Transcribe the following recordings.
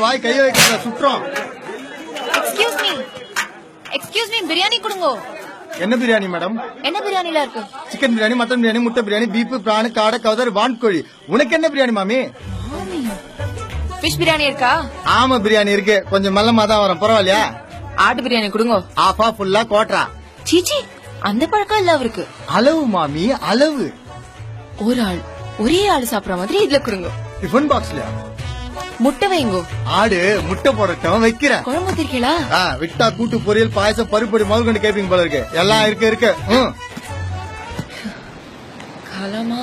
வாய் கைய வைக்கிற சுற்றம். எக்ஸ்கியூஸ் மீ பிரியாணி கொடுங்க. என்ன பிரியாணி மேடம்? என்ன பிரியாணில இருக்கு? சிக்கன் பிரியாணி, மட்டன் பிரியாணி, முட்டை பிரியாணி, பீப், பிரான், காடை, கவுதர், வான்கோழி. உனக்கு என்ன பிரியாணி மாமி? ஃபிஷ் பிரியாணி இருக்கா? ஆமா பிரியாணி இருக்கு, கொஞ்சம் மெல்லமா தான் வரும், பரவாயில்லையா? ஆட்டு பிரியாணி கொடுங்க. ஆஃபா ஃபுல்லா கோட்டரா? சீச்சி அந்த பழக்கம் இல்ல அவருக்கு. அளவு மாமி அளவு. ஒரு ஆள் ஒரே ஆள் சாப்பிடுற மாதிரி இதுல கொடுங்க. டிஃபன் பாக்ஸ்ல முட்டை வைங்கோ. ஆடு முட்டை போடட்டும், வைக்கிறேன். குழம்பு வச்சிருக்கீங்களா? விட்டா கூட்டு பொரியல், பாயசம், பருப்பொடி முதல் கொண்டு கேப்பீங்க போல இருக்கு. எல்லாம் இருக்கு. காலமா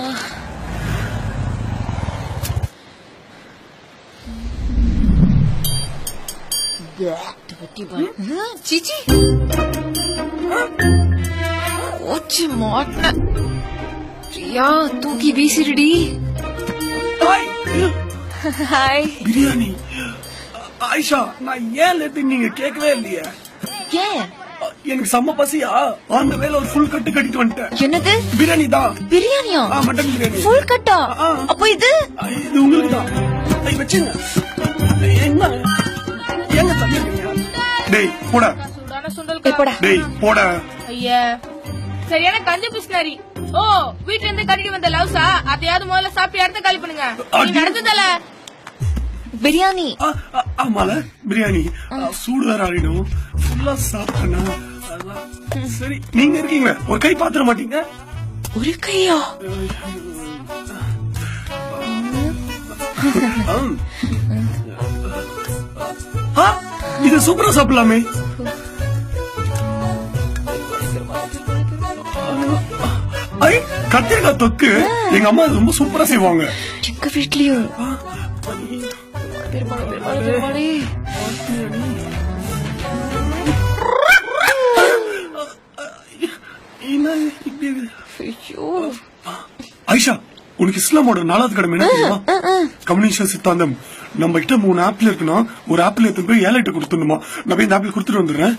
சீச்சி ஓச்சு மாட்ட பிரியா தூக்கி வீசிடுடி. ஹாய் பிரியாணி. ஆயிஷா, நான் ஏன் லேட்டு நீங்க கேட்கவே இல்லையே. ஏன்? எனக்கு செம்ம பசியா, அந்த வேலை ஒரு ஃபுல் கட்டு கட்டிட்டு வந்துட்டேன். என்னது? பிரியாணி தான். பிரியாணியா? மட்டன் பிரியாணி ஃபுல் கட்டா? அப்போ இது உங்களுக்கு தான். வச்சுங்க. என்ன ஏங்க தந்துருக்கீங்க? டேய் போட. டேய் போட. ஐயா சரியான கஞ்ச பிஸ்னாரி. ஓ வீட்ல இருந்து கட்டிட்டு வந்த லவ்ஸா? அதையாவது முதல்ல சாப்பிட்டு இடத்த காலி பண்ணுங்க. நடந்ததல பிரியாணி. ஆமால பிரியாணி சூடு வேற ஆறிடும். ஃபுல்லா சாப்பிட்டனா. சரி நீங்க இருக்கீங்க, ஒரு கை பாத்திர மாட்டீங்க? ஒரு கையா? இது சூப்பரா சாப்பிடலாமே. கத்திரிக்காய் தொக்கு எங்க அம்மா ரொம்ப சூப்பரா செய்வாங்க. எங்க வீட்லயும். ஐஷா, உனக்கு இஸ்லாமோட 4வது கடமை என்ன தெரியுமா? கம்யூனிஸ்ட் சித்தாந்தம். நம்ம கிட்ட 3 ஆப்பிள் இருக்குன்னா ஒரு ஆப்பிள் எடுத்து போய் 7 கொடுத்துடணுமா. நான் போய் இந்த ஆப்பிள் கொடுத்துட்டு வந்துடுறேன்.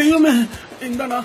தெய்வமே இந்தாடா.